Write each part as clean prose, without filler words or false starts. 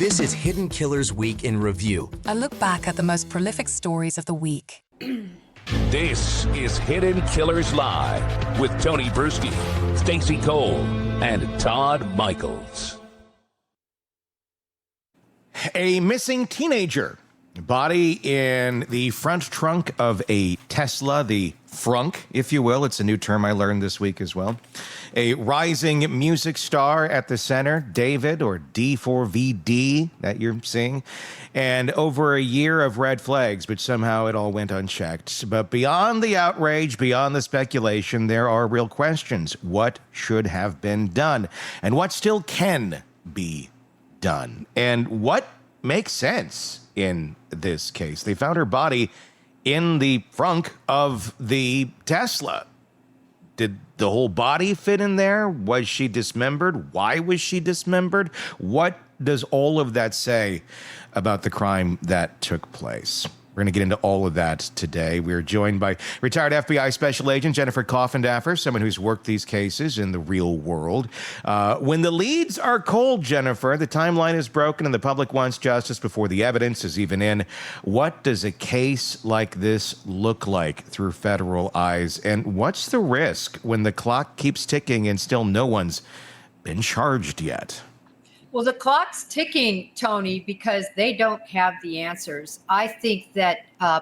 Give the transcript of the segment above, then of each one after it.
This is Hidden Killers Week in Review. A look back at the most prolific stories of the week. This is Hidden Killers Live with Tony Bruschi, Stacey Cole, and Todd Michaels. A missing teenager. Body in the front trunk of a Tesla, the frunk, if you will. It's a new term I learned this week as well. A rising music star at the center, David, or D4VD, that you're seeing. And over a year of red flags, but somehow it all went unchecked. But beyond the outrage, beyond the speculation, there are real questions. What should have been done? And what still can be done? And what makes sense in this case? They found her body in the frunk of the Tesla. Did the whole body fit in there? Was she dismembered? Why was she dismembered? What does all of that say about the crime that took place? We're going to get into all of that today. We're joined by retired FBI Special Agent Jennifer Coffindaffer, someone who's worked these cases in the real world. When the leads are cold, Jennifer, the timeline is broken and the public wants justice before the evidence is even in. What does a case like this look like through federal eyes? And what's the risk when the clock keeps ticking and still no one's been charged yet? Well, the clock's ticking, Tony, because they don't have the answers. I think that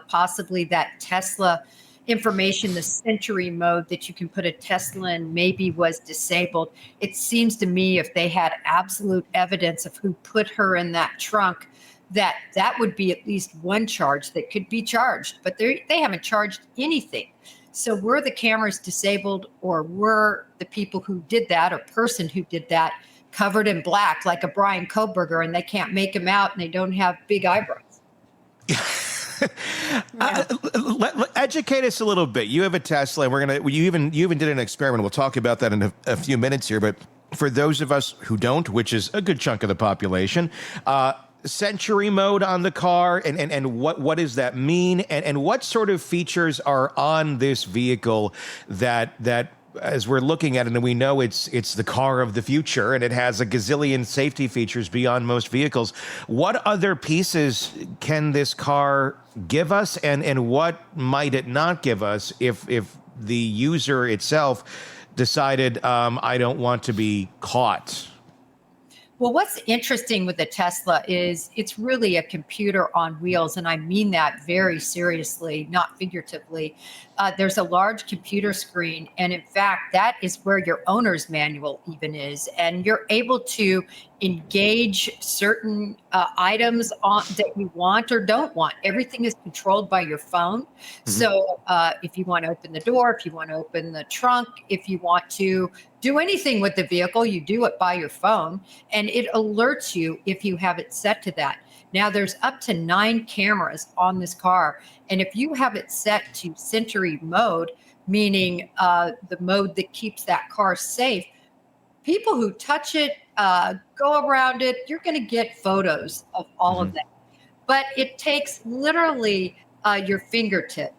possibly that Tesla information, the Sentry mode that you can put a Tesla in, maybe was disabled. It seems to me if they had absolute evidence of who put her in that trunk, that would be at least one charge that could be charged. But they haven't charged anything. So were the cameras disabled, or were the people who did that, or person who did that, covered in black like a Brian Koberger, and they can't make him out and they don't have big eyebrows? Educate us a little bit. You have a Tesla, and you even did an experiment. We'll talk about that in a few minutes here. But for those of us who don't, which is a good chunk of the population, Sentry mode on the car, and what does that mean? And what sort of features are on this vehicle that as we're looking at it, and we know it's the car of the future, and it has a gazillion safety features beyond most vehicles. What other pieces can this car give us, and what might it not give us if the user itself decided, I don't want to be caught? Well, what's interesting with the Tesla is it's really a computer on wheels, and I mean that very seriously, not figuratively. There's a large computer screen, and in fact, that is where your owner's manual even is, and you're able to engage certain items that you want or don't want. Everything is controlled by your phone. Mm-hmm. So if you want to open the door, if you want to open the trunk, if you want to do anything with the vehicle, you do it by your phone, and it alerts you if you have it set to that. Now, there's up to 9 cameras on this car, and if you have it set to Sentry mode, meaning the mode that keeps that car safe, people who touch it, go around it, you're going to get photos of all of that. But it takes literally your fingertip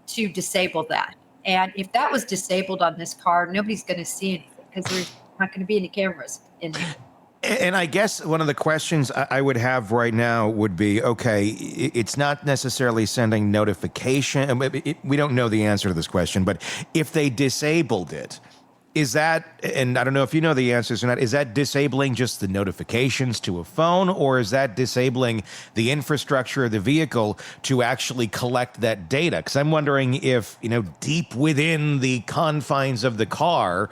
to disable that. And if that was disabled on this car, nobody's going to see anything because there's not going to be any cameras in there. And I guess one of the questions I would have right now would be, okay, it's not necessarily sending notification. We don't know the answer to this question, but if they disabled it, is that, and I don't know if you know the answers or not, is that disabling just the notifications to a phone, or is that disabling the infrastructure of the vehicle to actually collect that data? Because I'm wondering if, deep within the confines of the car,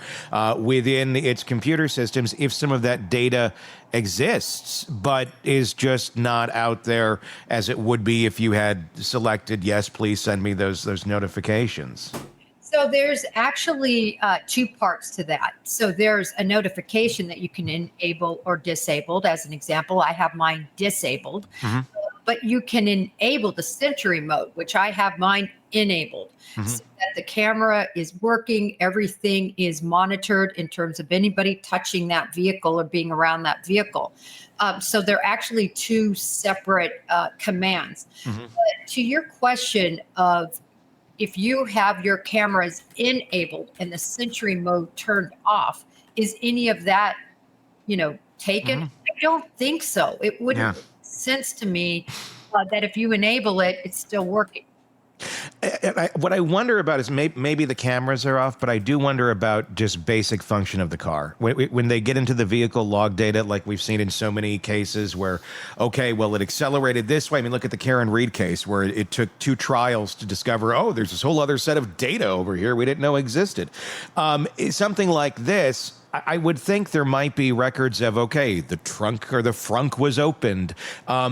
within its computer systems, if some of that data exists, but is just not out there as it would be if you had selected, yes, please send me those notifications. So there's actually 2 parts to that. So there's a notification that you can enable or disable. As an example, I have mine disabled, but you can enable the Sentry mode, which I have mine enabled, so that the camera is working. Everything is monitored in terms of anybody touching that vehicle or being around that vehicle. So they're actually 2 separate commands. But to your question of, if you have your cameras enabled and the Sentry mode turned off, is any of that, taken? That don't think so. It wouldn't make sense to me that if you enable it, it's still working. What I wonder about is maybe the cameras are off, but I do wonder about just basic function of the car. When they get into the vehicle log data, like we've seen in so many cases where, okay, well, it accelerated this way. I mean, look at the Karen Reed case where it took 2 trials to discover, oh, there's this whole other set of data over here we didn't know existed. Something like this, I would think there might be records of, okay, the trunk or the frunk was opened.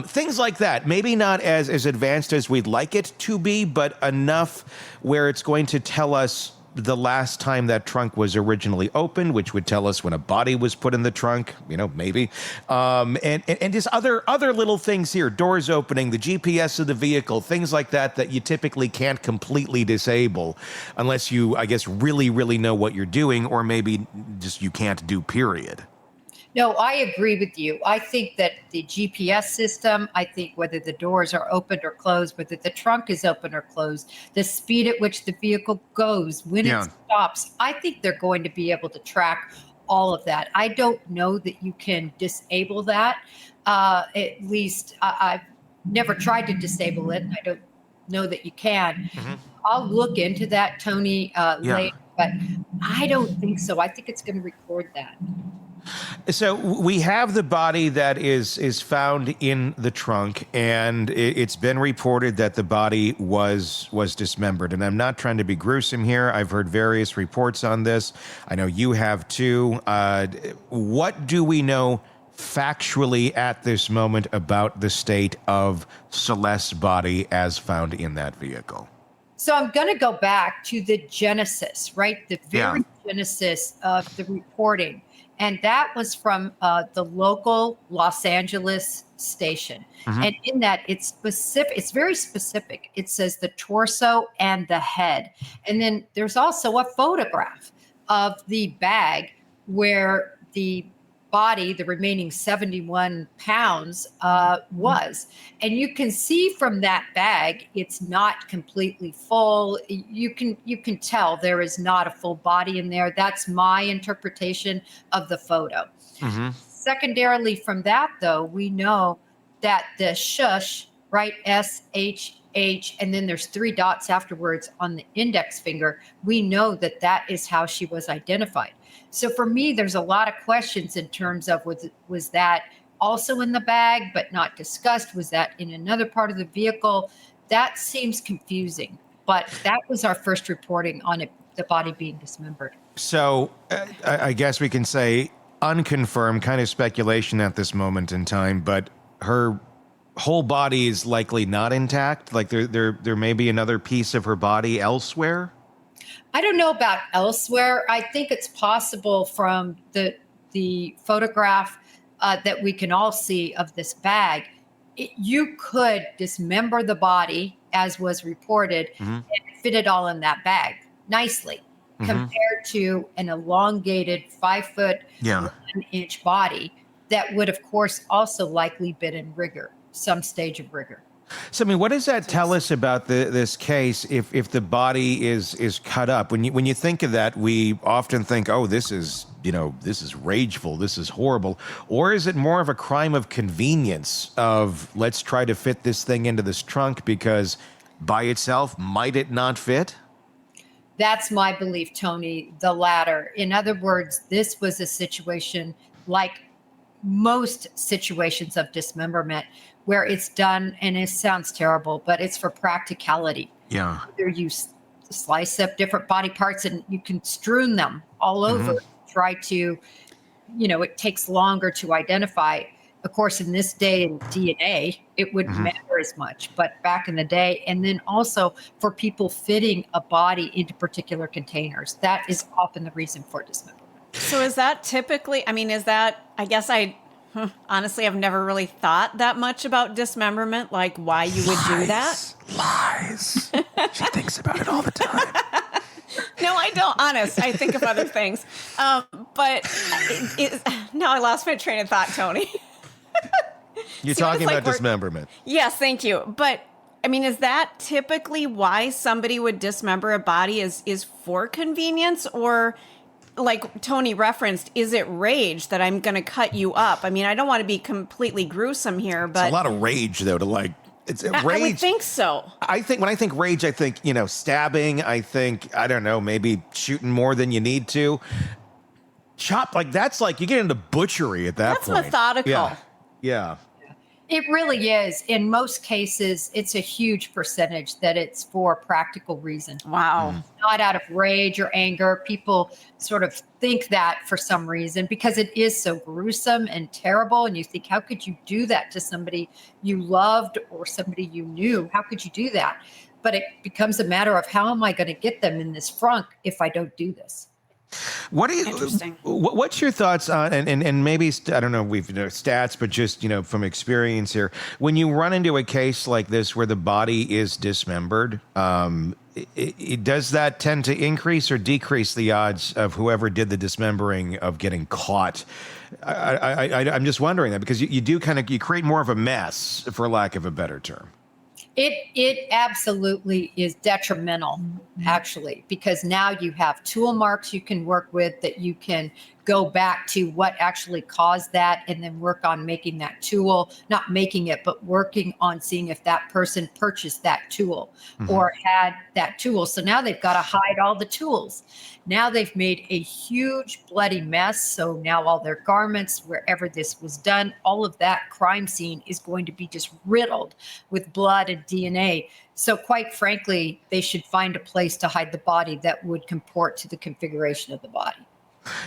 Things like that. Maybe not as advanced as we'd like it to be, but enough where it's going to tell us the last time that trunk was originally opened, which would tell us when a body was put in the trunk, maybe. And just other little things here, doors opening, the GPS of the vehicle, things like that you typically can't completely disable unless you, I guess, really, really know what you're doing, or maybe just you can't do, period. No, I agree with you. I think that the GPS system, I think whether the doors are opened or closed, whether the trunk is open or closed, the speed at which the vehicle goes, when it stops, I think they're going to be able to track all of that. I don't know that you can disable that. At least I've never tried to disable it. I don't know that you can. Mm-hmm. I'll look into that, Tony, later, but I don't think so. I think it's going to record that. So we have the body that is found in the trunk, and it's been reported that the body was dismembered. And I'm not trying to be gruesome here. I've heard various reports on this. I know you have too. What do we know factually at this moment about the state of Celeste's body as found in that vehicle? So I'm going to go back to the genesis, right? The very genesis of the reporting. And that was from the local Los Angeles station. Mm-hmm. And in that, it's specific. It's very specific. It says the torso and the head. And then there's also a photograph of the bag where the body, the remaining 71 pounds, was. And you can see from that bag, it's not completely full. You can tell there is not a full body in there. That's my interpretation of the photo. Mm-hmm. Secondarily from that, though, we know that the shush, right, SHH, and then there's 3 dots afterwards on the index finger. We know that that is how she was identified. So for me, there's a lot of questions in terms of was that also in the bag but not discussed? Was that in another part of the vehicle? That seems confusing. But that was our first reporting on it, the body being dismembered. So I guess we can say unconfirmed, kind of speculation at this moment in time, but her whole body is likely not intact? Like there may be another piece of her body elsewhere? I don't know about elsewhere. I think it's possible from the photograph that we can all see of this bag. You could dismember the body, as was reported, and fit it all in that bag nicely, compared to an elongated 5 foot, 1 inch body that would, of course, also likely been in rigor, some stage of rigor. So, I mean, what does that tell us about this case if the body is cut up? When you think of that, we often think, oh, this is rageful, this is horrible. Or is it more of a crime of convenience of let's try to fit this thing into this trunk because by itself, might it not fit? That's my belief, Tony, the latter. In other words, this was a situation like most situations of dismemberment where it's done, and it sounds terrible, but it's for practicality. Yeah. Either you slice up different body parts and you can strewn them all over, try to, it takes longer to identify. Of course, in this day in DNA, it wouldn't matter as much, but back in the day, and then also for people fitting a body into particular containers, that is often the reason for dismemberment. So is that typically, I guess honestly, I've never really thought that much about dismemberment, like why you would do that. Lies. She thinks about it all the time. No, I don't. Honest. I think of other things. But now I lost my train of thought, Tony. You're talking about dismemberment. Yes, thank you. But is that typically why somebody would dismember a body is for convenience, or like Tony referenced, is it rage that I'm going to cut you up? I mean, I don't want to be completely gruesome here, but It's a lot of rage, though, to like. It's rage. I would think so. When I think rage, I think, stabbing. I think, I don't know, maybe shooting more than you need to. Chop, like that's like you get into butchery at that point. That's methodical. Yeah. It really is. In most cases, it's a huge percentage that it's for practical reason. Wow. Not out of rage or anger. People sort of think that for some reason because it is so gruesome and terrible. And you think, how could you do that to somebody you loved or somebody you knew? How could you do that? But it becomes a matter of how am I going to get them in this frunk if I don't do this? What do you? Interesting. What's your thoughts on and maybe I don't know we've stats, but just from experience here, when you run into a case like this where the body is dismembered, does that tend to increase or decrease the odds of whoever did the dismembering of getting caught? I'm just wondering that because you do you create more of a mess, for lack of a better term. It absolutely is detrimental, actually, because now you have tool marks you can work with that you can go back to what actually caused that and then work on making that tool, not making it, but working on seeing if that person purchased that tool or had that tool. So now they've got to hide all the tools. Now they've made a huge bloody mess. So now all their garments, wherever this was done, all of that crime scene is going to be just riddled with blood and DNA. So quite frankly, they should find a place to hide the body that would comport to the configuration of the body.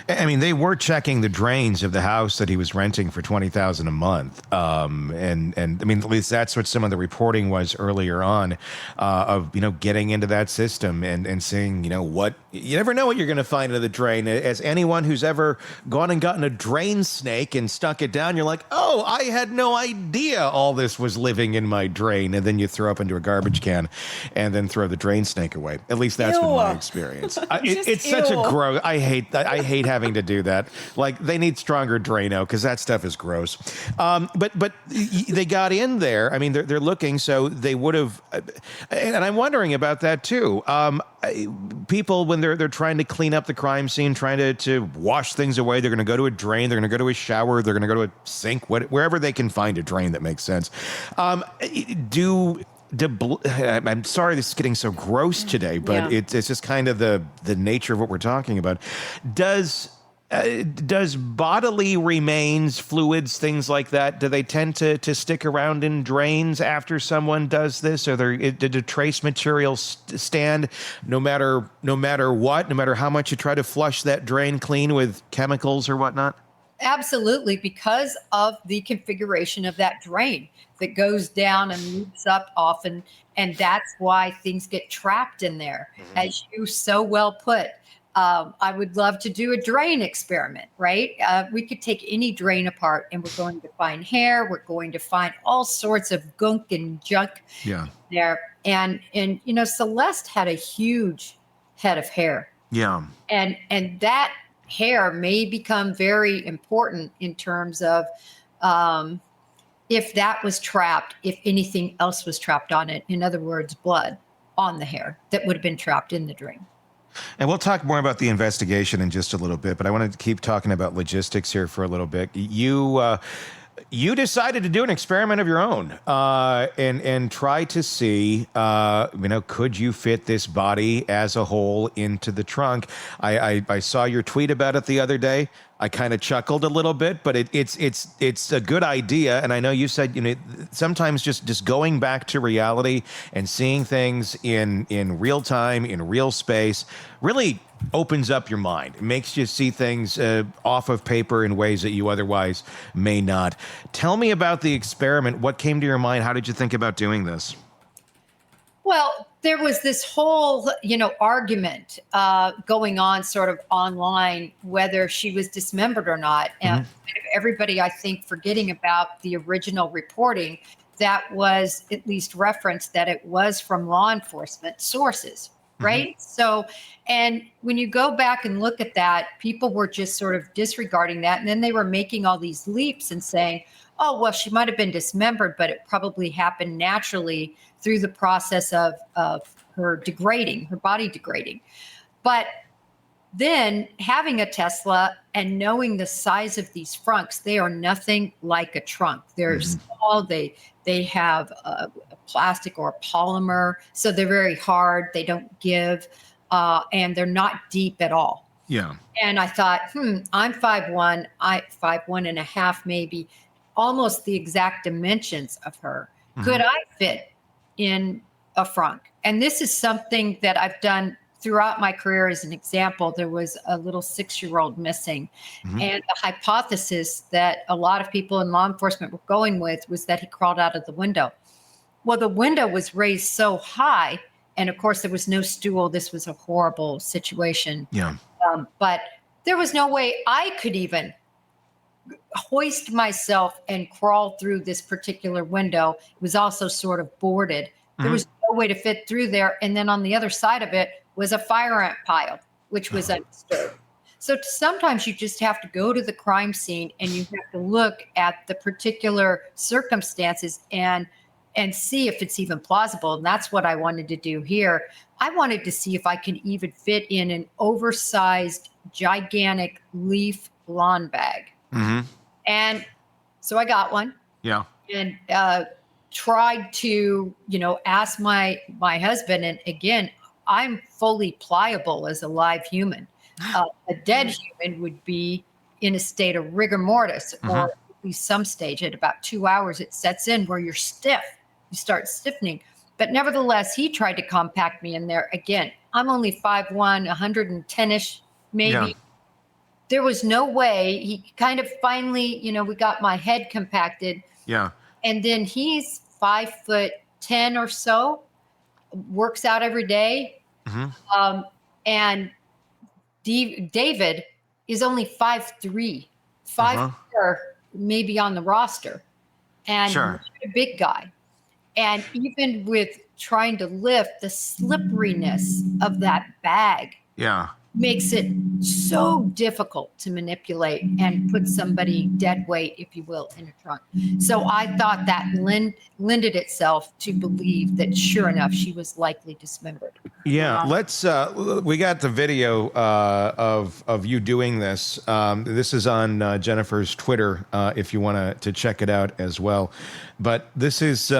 I mean, they were checking the drains of the house that he was renting for $20,000 a month, and I mean, at least that's what some of the reporting was earlier on, of getting into that system and seeing what you never know what you're going to find in the drain. As anyone who's ever gone and gotten a drain snake and stuck it down, you're like, oh, I had no idea all this was living in my drain, and then you throw up into a garbage can, and then throw the drain snake away. At least that's been my experience. It's such a gross. I hate having to do that. Like they need stronger Drano because that stuff is gross. But they got in there. I mean, they're looking, so they would have. And I'm wondering about that too. People when they're trying to clean up the crime scene, trying to wash things away, they're going to go to a drain. They're going to go to a shower. They're going to go to a sink. Wherever they can find a drain that makes sense. I'm sorry this is getting so gross today, but it's just kind of the nature of what we're talking about. Does bodily remains, fluids, things like that, do they tend to stick around in drains after someone does this? Or did trace materials stand no matter what, no matter how much you try to flush that drain clean with chemicals or whatnot? Absolutely, because of the configuration of that drain that goes down and loops up often. And that's why things get trapped in there, as you so well put. I would love to do a drain experiment, right? We could take any drain apart and we're going to find hair. We're going to find all sorts of gunk and junk there. And Celeste had a huge head of hair. Yeah. And that hair may become very important in terms of if that was trapped, if anything else was trapped on it. In other words, blood on the hair that would have been trapped in the drain. And we'll talk more about the investigation in just a little bit, but I wanted to keep talking about logistics here for a little bit. You decided to do an experiment of your own and try to see, could you fit this body as a whole into the trunk? I saw your tweet about it the other day. I kind of chuckled a little bit, but it's a good idea. And I know you said, sometimes just going back to reality and seeing things in real time, in real space, really opens up your mind. It makes you see things off of paper in ways that you otherwise may not. Tell me about the experiment. What came to your mind? How did you think about doing this? Well, there was this whole, argument going on sort of online, whether she was dismembered or not. And everybody, I think, forgetting about the original reporting that was at least referenced that it was from law enforcement sources. Right. So, and when you go back and look at that, people were just sort of disregarding that. And then they were making all these leaps and saying, oh, well, she might have been dismembered, but it probably happened naturally through the process of her degrading, her body degrading. But then having a Tesla and knowing the size of these frunks, they are nothing like a trunk. They're small. They have a plastic or a polymer, so they're very hard. They don't give, and they're not deep at all. Yeah. And I thought, I'm 5'1", 5'1.5", maybe, almost the exact dimensions of her. Could I fit in a frunk? And this is something that I've done throughout my career. As an example, there was a little 6-year-old missing. And the hypothesis that a lot of people in law enforcement were going with was that he crawled out of the window. Well, the window was raised so high, and of course there was no stool. This was a horrible situation. Yeah. But there was no way I could even hoist myself and crawl through this particular window. It was also sort of boarded. There was no way to fit through there. And then on the other side of it was a fire ant pile, which was undisturbed. So sometimes you just have to go to the crime scene and you have to look at the particular circumstances and see if it's even plausible. And that's what I wanted to do here. I wanted to see if I could even fit in an oversized, gigantic leaf lawn bag. And so I got one. Yeah. And tried to, ask my husband. And again, I'm fully pliable as a live human. A dead human would be in a state of rigor mortis, or at least some stage. At about 2 hours, it sets in where you're stiff. You start stiffening. But nevertheless, he tried to compact me in there. Again, I'm only 5'1", 110-ish, maybe. Yeah. There was no way. He kind of finally, we got my head compacted. Yeah. And then he's 5'10" or so, works out every day. And David is only 5'3", 5'4", maybe on the roster, and Sure. a big guy. And even with trying to lift, the slipperiness of that bag Yeah. makes it so difficult to manipulate and put somebody dead weight, if you will, in a trunk. So I thought that lended itself to believe that, sure enough, she was likely dismembered. Yeah, let's. We got the video of you doing this. This is on Jennifer's Twitter, if you want to check it out as well. But this is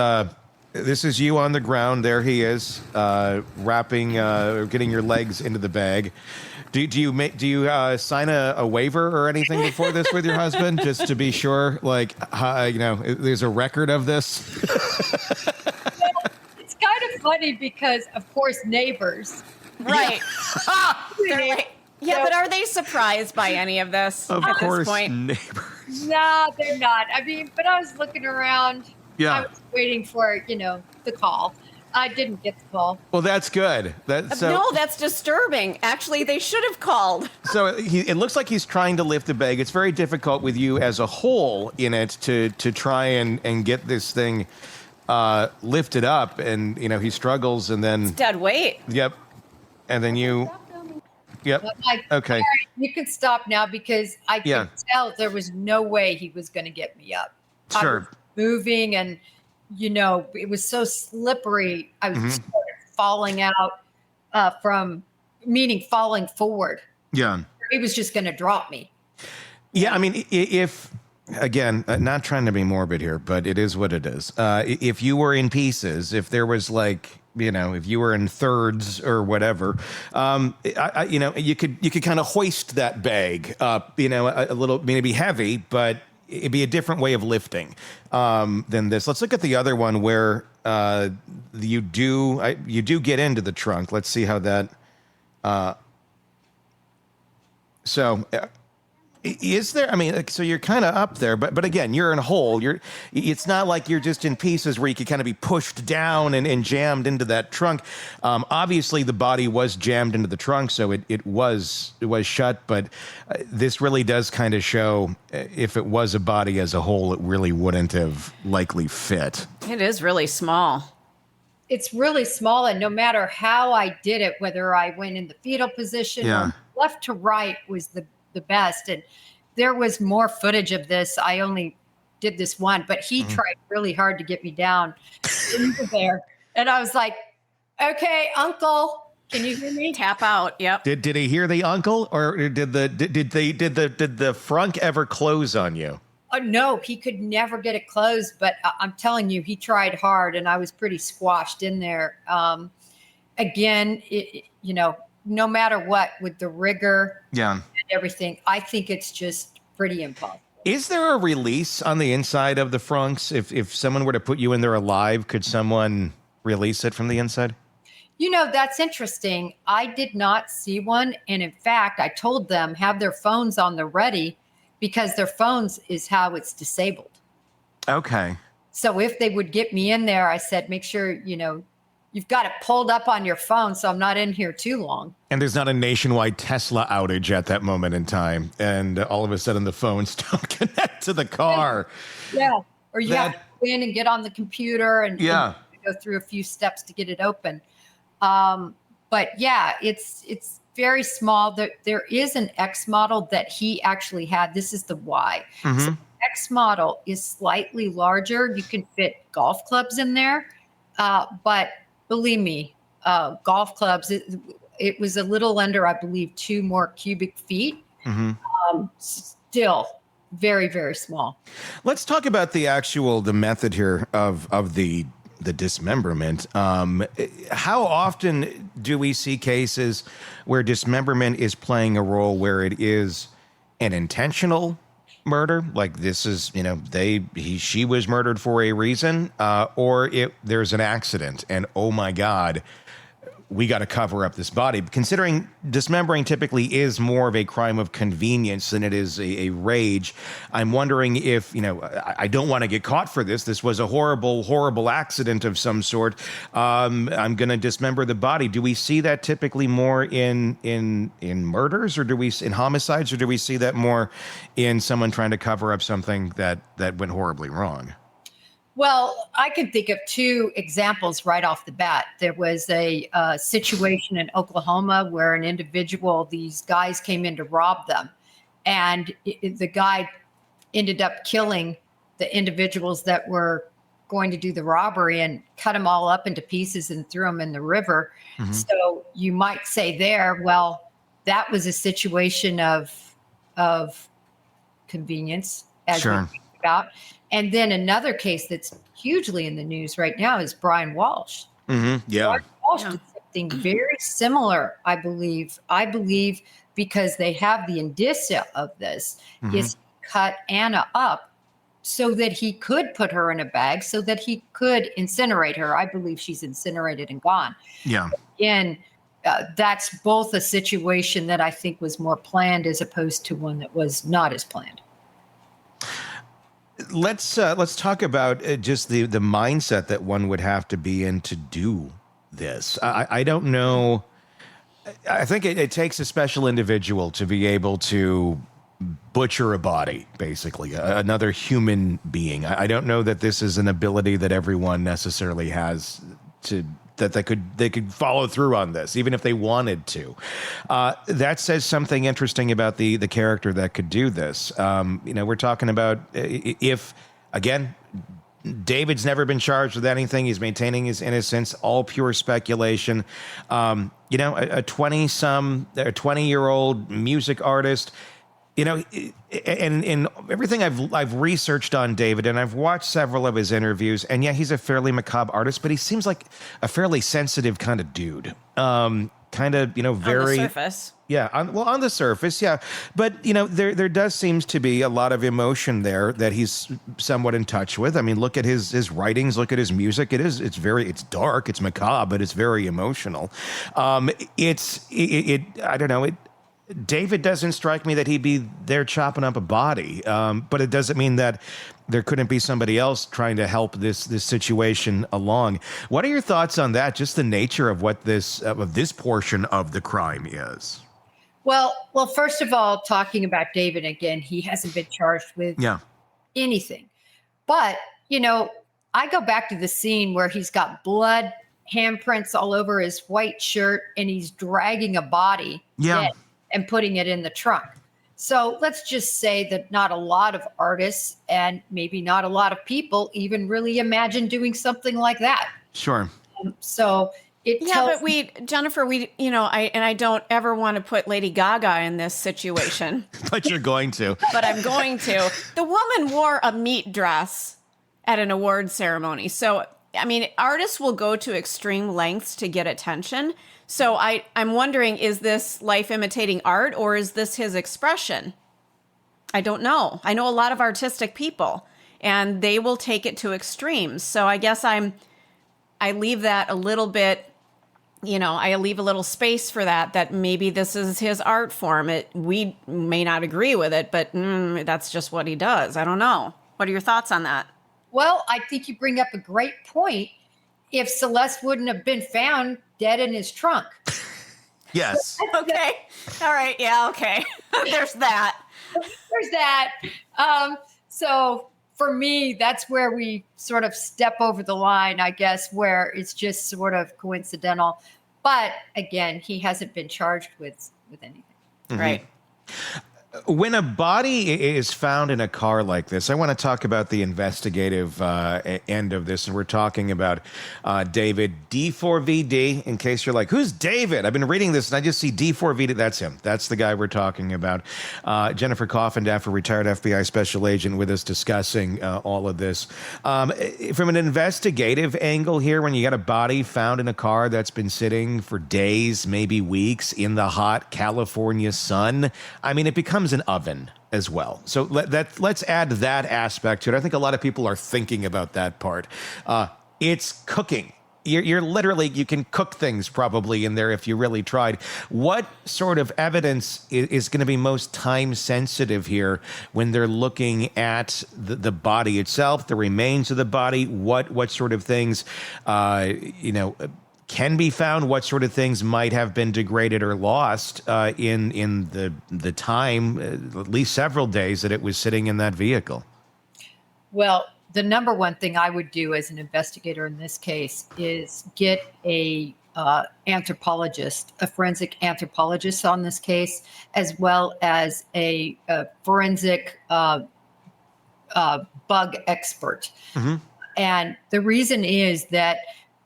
you on the ground. There he is, wrapping, getting your legs into the bag. Do you sign a waiver or anything before this with your husband, just to be sure? Like, there's a record of this. It's kind of funny because, of course, neighbors. Right. They're like, yeah, but are they surprised by any of this Of at course, this point? neighbors. No, they're not. I mean, but I was looking around. Yeah. I was waiting for, the call. I didn't get the call. Well, that's good. No, that's disturbing. Actually, they should have called. So it looks like he's trying to lift the bag. It's very difficult with you as a whole in it to try and get this thing lifted up, and he struggles, and then It's dead weight. Yep, and then you. Yep. Okay. All right, you can stop now because I Yeah. could tell there was no way he was going to get me up. Sure. I was moving, and it was so slippery. I was sort of falling out meaning falling forward. Yeah. He was just going to drop me. Yeah. I mean, if again, not trying to be morbid here, but it is what it is. If you were in pieces, if there was if you were in thirds or whatever, you could kind of hoist that bag up, a little, it'd be heavy, but it'd be a different way of lifting than this. Let's look at the other one where you do get into the trunk. Let's see how that. Is there? I mean, so you're kind of up there, but again, you're in a hole. It's not like you're just in pieces where you could kind of be pushed down and jammed into that trunk. Obviously, the body was jammed into the trunk, so it was shut. But this really does kind of show if it was a body as a whole, it really wouldn't have likely fit. It is really small. It's really small, and no matter how I did it, whether I went in the fetal position or left to right was the best. And there was more footage of this. I only did this one, but he tried really hard to get me down there. And I was like, okay, uncle, Can you hear me? Tap out. Yep. Did he hear the uncle, or did the frunk ever close on you? Oh, no, he could never get it closed. But I'm telling you, he tried hard, and I was pretty squashed in there. Again, no matter what, with the rigor and everything, I think it's just pretty impossible. Is there a release on the inside of the frunks? If someone were to put you in there alive, could someone release it from the inside? That's interesting. I did not see one. And in fact, I told them have their phones on the ready because their phones is how it's disabled. Okay. So if they would get me in there, I said, make sure, you've got it pulled up on your phone so I'm not in here too long. And there's not a nationwide Tesla outage at that moment in time. And all of a sudden the phones don't connect to the car. Yeah. Or you have to go in and get on the computer and go through a few steps to get it open. But yeah, it's very small. There is an X model that he actually had. This is the Y. Mm-hmm. So X model is slightly larger. You can fit golf clubs in there. But believe me, golf clubs, it was a little under, I believe, 2 more cubic feet. Mm-hmm. Still very, very small. Let's talk about the method here of the dismemberment. How often do we see cases where dismemberment is playing a role where it is an intentional murder, like this is, she was murdered for a reason, or there's an accident and oh my God, we got to cover up this body? Considering dismembering typically is more of a crime of convenience than it is a rage, I'm wondering if, I don't want to get caught for this. This was a horrible, horrible accident of some sort. I'm going to dismember the body. Do we see that typically more in murders, or in homicides, or do we see that more in someone trying to cover up something that went horribly wrong? Well, I can think of 2 examples right off the bat. There was a situation in Oklahoma where these guys came in to rob them. And the guy ended up killing the individuals that were going to do the robbery and cut them all up into pieces and threw them in the river. Mm-hmm. So you might say there, well, that was a situation of convenience, as we talked about. And then another case that's hugely in the news right now is Brian Walsh. Mm-hmm. Yeah. Brian Walsh did something very similar, I believe. Because they have the indicia of this, is cut Anna up so that he could put her in a bag so that he could incinerate her. I believe she's incinerated and gone. Yeah. Again, that's both a situation that I think was more planned as opposed to one that was not as planned. Let's talk about just the mindset that one would have to be in to do this. I don't know. I think it takes a special individual to be able to butcher a body, basically, another human being. I don't know that this is an ability that everyone necessarily has that they could follow through on this, even if they wanted to. That says something interesting about the character that could do this. We're talking about if, again, David's never been charged with anything. He's maintaining his innocence, all pure speculation. A 20-year-old music artist, and everything I've researched on David, and I've watched several of his interviews, and yeah, he's a fairly macabre artist, but he seems like a fairly sensitive kind of dude. Very on the surface. Yeah, on the surface, yeah. But, there does seems to be a lot of emotion there that he's somewhat in touch with. I mean, look at his writings, look at his music. It's dark, it's macabre, but it's very emotional. I don't know, David doesn't strike me that he'd be there chopping up a body, but it doesn't mean that there couldn't be somebody else trying to help this situation along. What are your thoughts on that? Just the nature of what this portion of the crime is. Well, first of all, talking about David again, he hasn't been charged with anything. But, I go back to the scene where he's got blood, handprints all over his white shirt, and he's dragging a body dead and putting it in the trunk. So let's just say that not a lot of artists and maybe not a lot of people even really imagine doing something like that. Sure. So It Yeah, tells but Jennifer, I don't ever want to put Lady Gaga in this situation, But you're going to. but I'm going to. The woman wore a meat dress at an award ceremony. So, I mean, artists will go to extreme lengths to get attention. So I'm wondering, is this life imitating art or is this his expression? I don't know. I know a lot of artistic people and they will take it to extremes. So I guess I leave that a little bit, I leave a little space for that maybe this is his art form. We may not agree with it, but that's just what he does. I don't know. What are your thoughts on that? Well, I think you bring up a great point. If Celeste wouldn't have been found dead in his trunk. Yes. Okay. All right. Yeah. Okay. There's that. There's that. So for me, that's where we sort of step over the line, I guess, where it's just sort of coincidental. But again, he hasn't been charged with anything. Mm-hmm. Right. When a body is found in a car like this, I want to talk about the investigative end of this. And we're talking about David, D4VD, in case you're like, who's David? I've been reading this and I just see D4VD. That's him. That's the guy we're talking about. Jennifer Coffindaffer, retired FBI special agent, with us discussing all of this. From an investigative angle here, when you got a body found in a car that's been sitting for days, maybe weeks, in the hot California sun, I mean, it becomes an oven as well. So let's add that aspect to it. I think a lot of people are thinking about that part. It's cooking. You're literally, you can cook things probably in there if you really tried. What sort of evidence is going to be most time sensitive here when they're looking at the body itself, the remains of the body? What sort of things, can be found? What sort of things might have been degraded or lost in the time, at least several days that it was sitting in that vehicle? Well, the number one thing I would do as an investigator in this case is get a anthropologist, a forensic anthropologist on this case, as well as a forensic bug expert. Mm-hmm. And the reason is that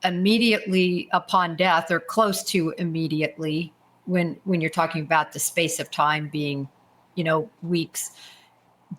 immediately upon death, or close to immediately, when you're talking about the space of time being, weeks,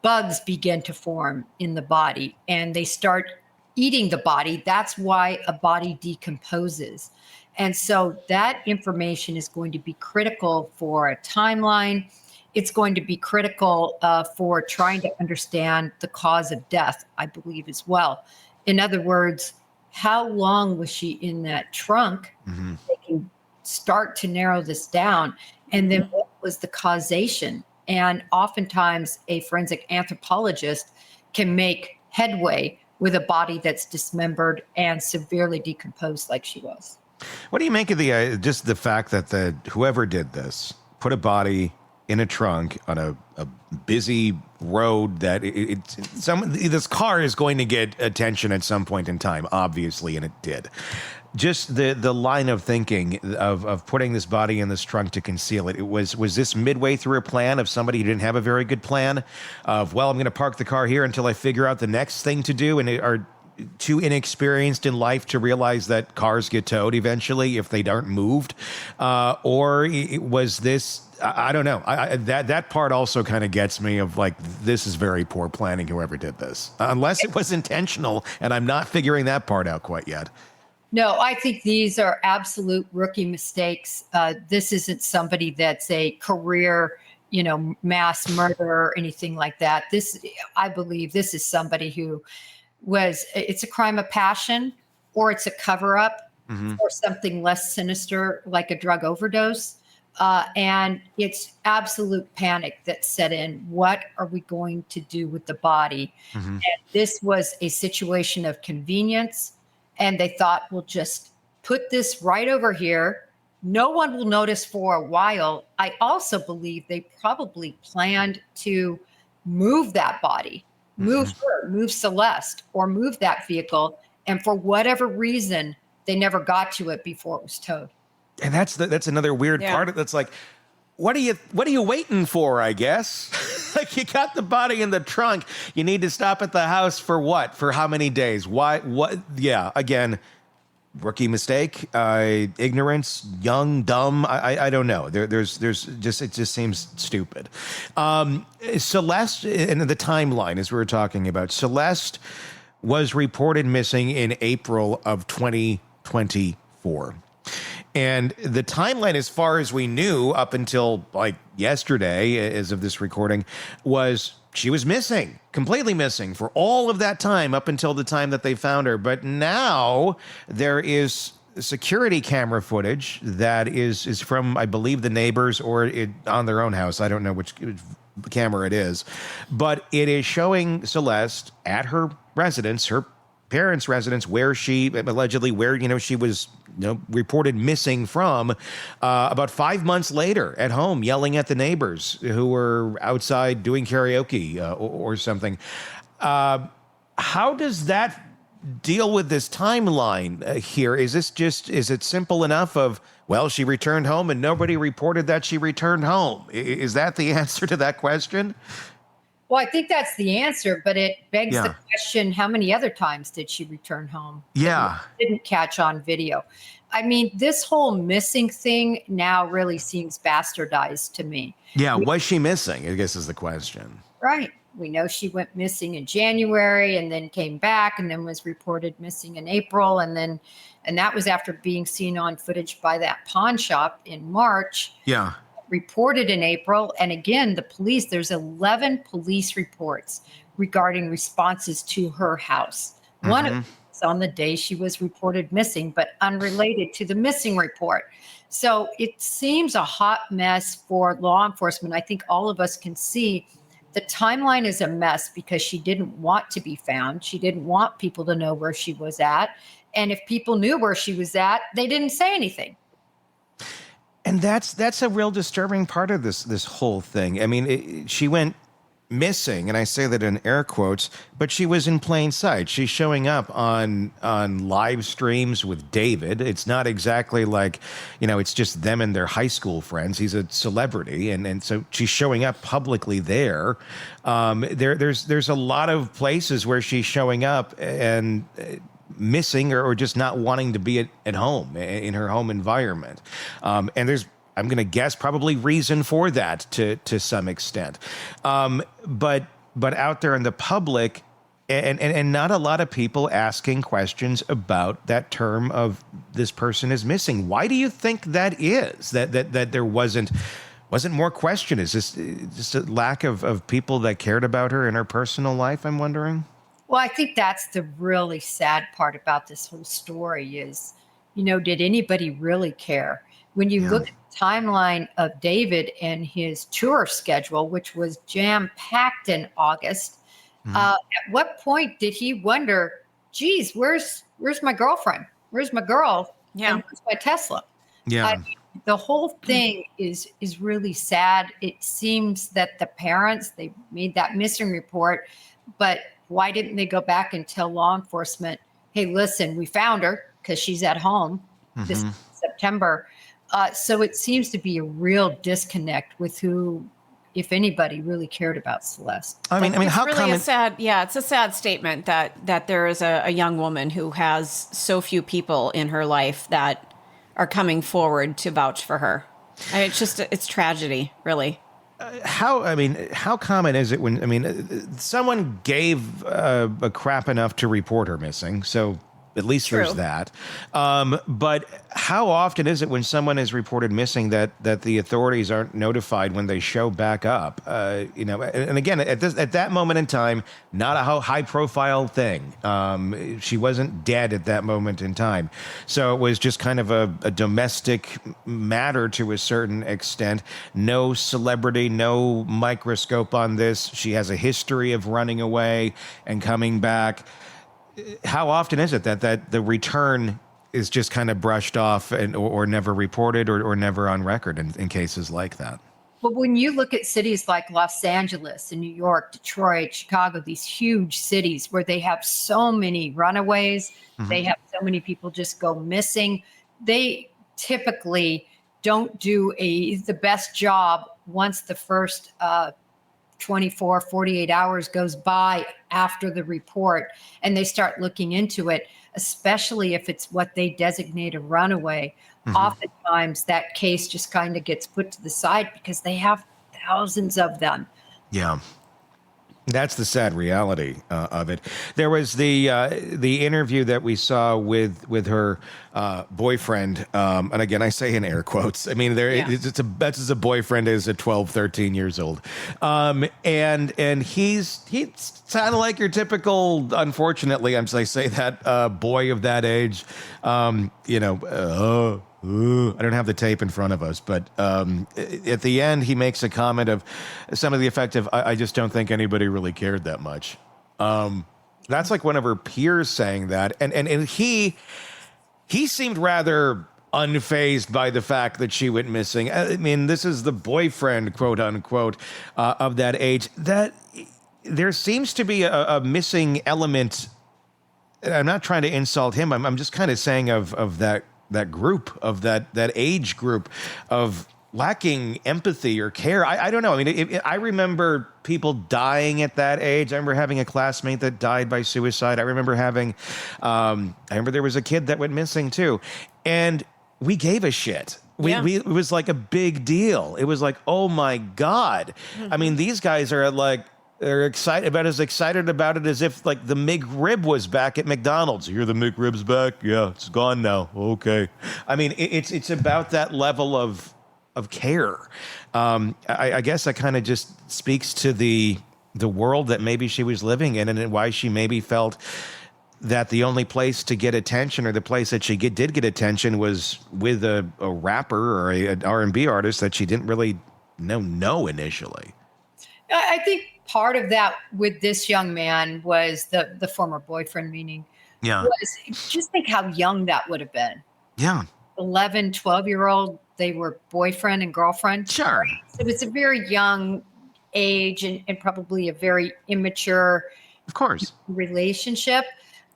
bugs begin to form in the body and they start eating the body. That's why a body decomposes. And so that information is going to be critical for a timeline. It's going to be critical for trying to understand the cause of death, I believe, as well. In other words, how long was she in that trunk? Mm-hmm. They can start to narrow this down. And then what was the causation? And oftentimes a forensic anthropologist can make headway with a body that's dismembered and severely decomposed like she was. What do you make of just the fact that whoever did this put a body in a trunk on a busy road that this car is going to get attention at some point in time, obviously, and it did. Just the line of thinking of putting this body in this trunk to conceal it. Was this midway through a plan of somebody who didn't have a very good plan of, well, I'm going to park the car here until I figure out the next thing to do, and are too inexperienced in life to realize that cars get towed eventually if they aren't moved? Or was this, I don't know. That part also kind of gets me of like, this is very poor planning, whoever did this, unless it was intentional, and I'm not figuring that part out quite yet. No, I think these are absolute rookie mistakes. This isn't somebody that's a career, mass murderer or anything like that. I believe this is somebody who it's a crime of passion, or it's a cover up, mm-hmm. or something less sinister like a drug overdose. And it's absolute panic that set in. What are we going to do with the body? Mm-hmm. And this was a situation of convenience. And they thought, we'll just put this right over here. No one will notice for a while. I also believe they probably planned to move that body, move her, move Celeste, or move that vehicle. And for whatever reason, they never got to it before it was towed. And that's another weird part of it. That's like, what are you waiting for, I guess? Like, you got the body in the trunk. You need to stop at the house for what? For how many days? Why? What? Yeah, again, rookie mistake, ignorance, young, dumb. I don't know. There's just, it just seems stupid. Celeste, and the timeline, as we were talking about, Celeste was reported missing in April of 2024. And the timeline, as far as we knew up until like yesterday, as of this recording, was she was missing, completely missing for all of that time up until the time that they found her. But now there is security camera footage that is from, I believe, the neighbors or on their own house. I don't know which camera it is, but it is showing Celeste at her residence, her parents' residence, where she allegedly, she was reported missing from, about 5 months later at home, yelling at the neighbors who were outside doing karaoke or something. How does that deal with this timeline here? Is it simple enough of, well, she returned home and nobody reported that she returned home? Is that the answer to that question? Well, I think that's the answer, but it begs the question, how many other times did she return home? Yeah. Didn't catch on video. I mean, this whole missing thing now really seems bastardized to me. Yeah, was she missing, I guess is the question. Right. We know she went missing in January and then came back and then was reported missing in April. And that was after being seen on footage by that pawn shop in March. Yeah. Reported in April. And again, there's 11 police reports regarding responses to her house. One of them is on the day she was reported missing, but unrelated to the missing report. So it seems a hot mess for law enforcement. I think all of us can see the timeline is a mess because she didn't want to be found. She didn't want people to know where she was at. And if people knew where she was at, they didn't say anything. And that's a real disturbing part of this whole thing. I mean, she went missing, and I say that in air quotes, but she was in plain sight. She's showing up on live streams with David. It's not exactly like, it's just them and their high school friends. He's a celebrity, and so she's showing up publicly there. There's a lot of places where she's showing up and missing or just not wanting to be at home in her home environment. And there's, I'm going to guess, probably reason for that to some extent. But out there in the public and not a lot of people asking questions about that term of this person is missing. Why do you think that is? That there wasn't more question? Is this just a lack of people that cared about her in her personal life, I'm wondering? Well, I think that's the really sad part about this whole story is, did anybody really care? When you look at the timeline of David and his tour schedule, which was jam-packed in August, at what point did he wonder, geez, where's my girlfriend? Where's my girl? Yeah. And where's my Tesla? Yeah. The whole thing is really sad. It seems that the parents, they made that missing report, but why didn't they go back and tell law enforcement, hey, listen, we found her because she's at home this September. So it seems to be a real disconnect with who, if anybody, really cared about Celeste. I mean, how really common? It's a sad statement that there is a young woman who has so few people in her life that are coming forward to vouch for her. It's tragedy, really. How common is it when, someone gave a crap enough to report her missing, so at least there's that. But how often is it when someone is reported missing that the authorities aren't notified when they show back up? And again, at that moment in time, not a high profile thing. She wasn't dead at that moment in time. So it was just kind of a domestic matter to a certain extent. No celebrity, no microscope on this. She has a history of running away and coming back. How often is it that the return is just kind of brushed off or never reported or never on record in cases like that? But when you look at cities like Los Angeles and New York, Detroit, Chicago, these huge cities where they have so many runaways, they have so many people just go missing, they typically don't do the best job once the first 24, 48 hours goes by after the report and they start looking into it, especially if it's what they designate a runaway. Oftentimes that case just kind of gets put to the side because they have thousands of them. Yeah. That's the sad reality of it. There was the interview that we saw with her boyfriend, and again I say in air quotes. I mean, that's as a boyfriend is at 12, 13 years old, and he's kind of like your typical, unfortunately, I say that boy of that age, I don't have the tape in front of us, but at the end, he makes a comment of some of the effect of, I just don't think anybody really cared that much. That's like one of her peers saying that. And he seemed rather unfazed by the fact that she went missing. I mean, this is the boyfriend, quote unquote, of that age. That there seems to be a missing element. I'm not trying to insult him. I'm just kind of saying of that group, of that age group, of lacking empathy or care. I don't know. I mean, I remember people dying at that age. I remember having a classmate that died by suicide. I remember there was a kid that went missing too. And we gave a shit. It was like a big deal. It was like, oh my God. I mean, these guys are like, they're excited about it as if like the McRib was back at McDonald's. You hear the McRib's back? Yeah, it's gone now. Okay. I mean, it's about that level of care. I guess that kind of just speaks to the world that maybe she was living in, and why she maybe felt that the only place to get attention, or the place that she did get attention, was with a rapper or an R&B artist that she didn't really know initially. I think part of that with this young man was the former boyfriend, meaning, just think how young that would have been. Yeah. 11, 12-year-old, they were boyfriend and girlfriend. Sure. So it's a very young age and probably a very immature, of course, relationship.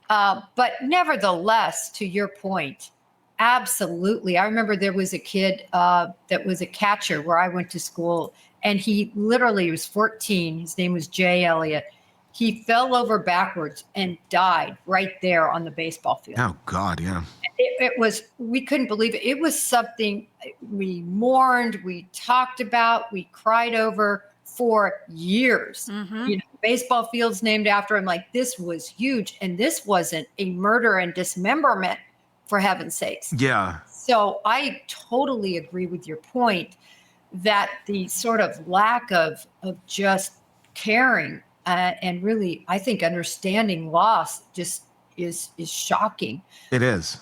But nevertheless, to your point, absolutely. I remember there was a kid that was a catcher where I went to school, and he literally was 14. His name was Jay Elliott. He fell over backwards and died right there on the baseball field. Oh, God, yeah. It was, we couldn't believe it. It was something we mourned, we talked about, we cried over for years. Baseball fields named after him. Like, this was huge. And this wasn't a murder and dismemberment, for heaven's sakes. Yeah. So I totally agree with your point that the sort of lack of just caring and really, I think, understanding loss just is shocking. It is.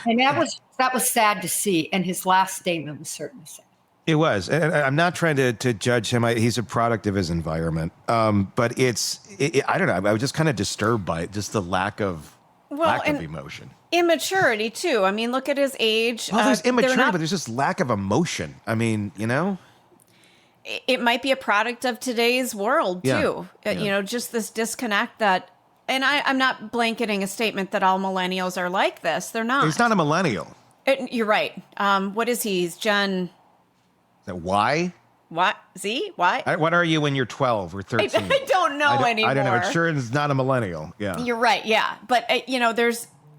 And that was sad to see. And his last statement was certainly sad. It was. And I'm not trying to judge him. He's a product of his environment. But I don't know. I was just kind of disturbed by it, just the lack of emotion. Immaturity, too. I mean, look at his age. Well, there's immaturity, but there's just lack of emotion. I mean, It might be a product of today's world, too. Just this disconnect that, and I'm not blanketing a statement that all millennials are like this. They're not. He's not a millennial. You're right. What is he? He's Gen... Is that Y? What? Z? Y? What are you when you're 12 or 13? I don't know anymore. I don't know. It sure is not a millennial. Yeah. You're right. Yeah. But,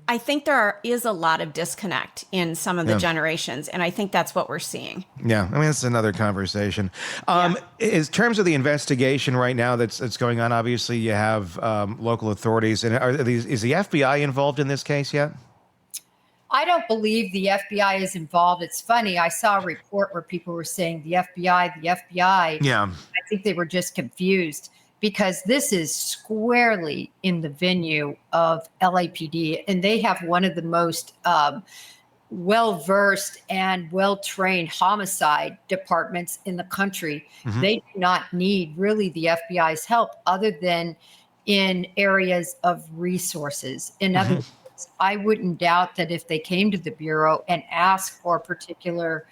I think there is a lot of disconnect in some of the generations, and I think that's what we're seeing. Yeah. I mean, it's another conversation. In terms of the investigation right now that's going on, obviously you have local authorities. And is the FBI involved in this case yet? I don't believe the FBI is involved. It's funny. I saw a report where people were saying the FBI. Yeah. I think they were just confused because this is squarely in the venue of LAPD, and they have one of the most well-versed and well-trained homicide departments in the country. They do not need really the FBI's help other than in areas of resources. In other words, I wouldn't doubt that if they came to the Bureau and asked for a particular,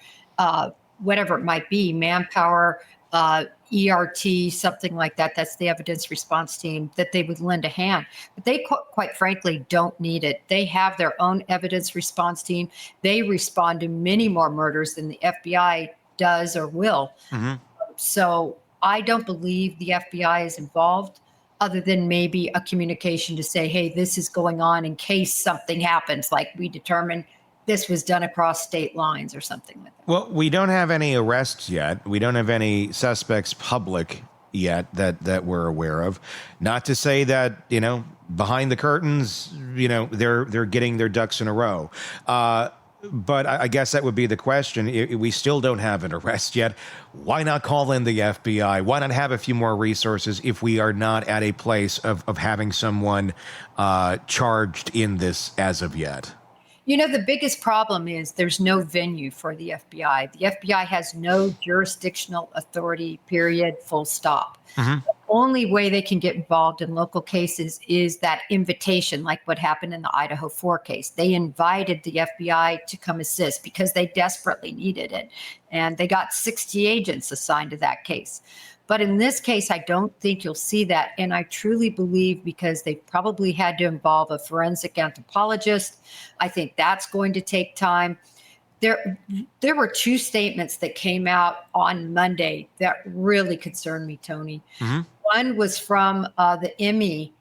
whatever it might be, manpower, ERT, something like that, that's the evidence response team, that they would lend a hand. But they, quite frankly, don't need it. They have their own evidence response team. They respond to many more murders than the FBI does or will. So I don't believe the FBI is involved, other than maybe a communication to say, hey, this is going on in case something happens, like we determine this was done across state lines or something like that. Well, we don't have any arrests yet. We don't have any suspects public yet that we're aware of. Not to say that, you know, behind the curtains, you know, they're getting their ducks in a row. But I guess that would be the question. We still don't have an arrest yet. Why not call in the FBI? Why not have a few more resources if we are not at a place of having someone charged in this as of yet? You know, the biggest problem is there's no venue for the FBI. The FBI has no jurisdictional authority, period, full stop. The only way they can get involved in local cases is that invitation, like what happened in the Idaho 4 case. They invited the FBI to come assist because they desperately needed it. And they got 60 agents assigned to that case. But in this case, I don't think you'll see that. And I truly believe because they probably had to involve a forensic anthropologist. I think that's going to take time. There were two statements that came out on Monday that really concerned me, Tony. One was from the ME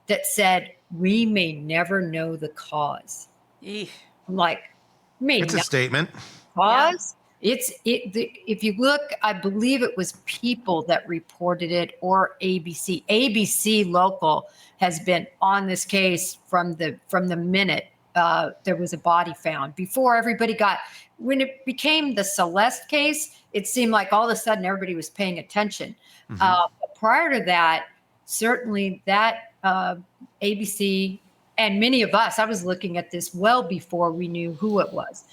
that said, we may never know the cause. I'm like, maybe It's a statement. Cause? Yeah. If you look, I believe it was People that reported it, or ABC. ABC Local has been on this case from the minute there was a body found. Before everybody when it became the Celeste case, it seemed like all of a sudden everybody was paying attention. But prior to that, certainly that ABC and many of us, I was looking at this well before we knew who it was.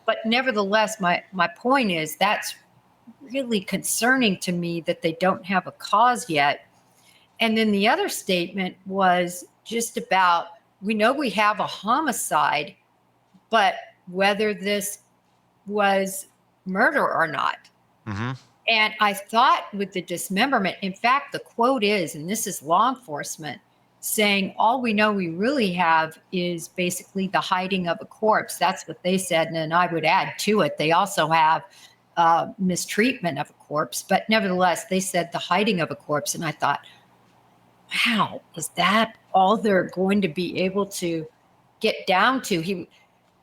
But nevertheless, my point is that's really concerning to me that they don't have a cause yet. And then the other statement was just about, we know we have a homicide, but whether this was murder or not. And I thought with the dismemberment, in fact, the quote is, and this is law enforcement saying, all we know we really have is basically the hiding of a corpse. That's what they said. And then I would add to it, they also have mistreatment of a corpse. But nevertheless, they said the hiding of a corpse. And I thought, wow, is that all they're going to be able to get down to?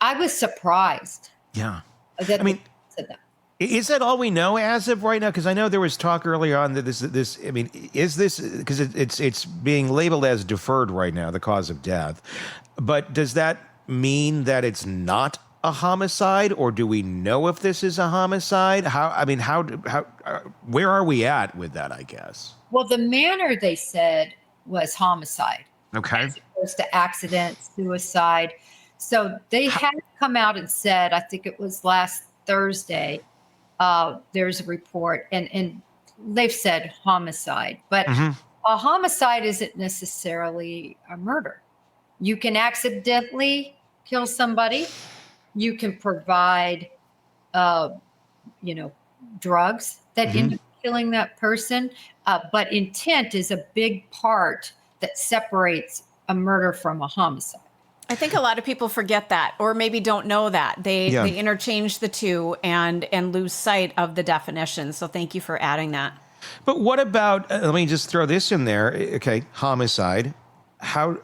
I was surprised. Yeah. That I mean, said that. Is that all we know as of right now? Because I know there was talk earlier on that this. I mean, is this because it's being labeled as deferred right now, the cause of death? But does that mean that it's not a homicide, or do we know if this is a homicide? Where are we at with that? I guess. Well, the manner they said was homicide. Okay. As opposed to accident, suicide. So they had come out and said, I think it was last Thursday, there's a report, and they've said homicide, but a homicide isn't necessarily a murder. You can accidentally kill somebody. You can provide, drugs that end up killing that person. But intent is a big part that separates a murder from a homicide. I think a lot of people forget that, or maybe don't know that. They interchange the two and lose sight of the definition. So thank you for adding that. But what about, let me just throw this in there. Okay, homicide. How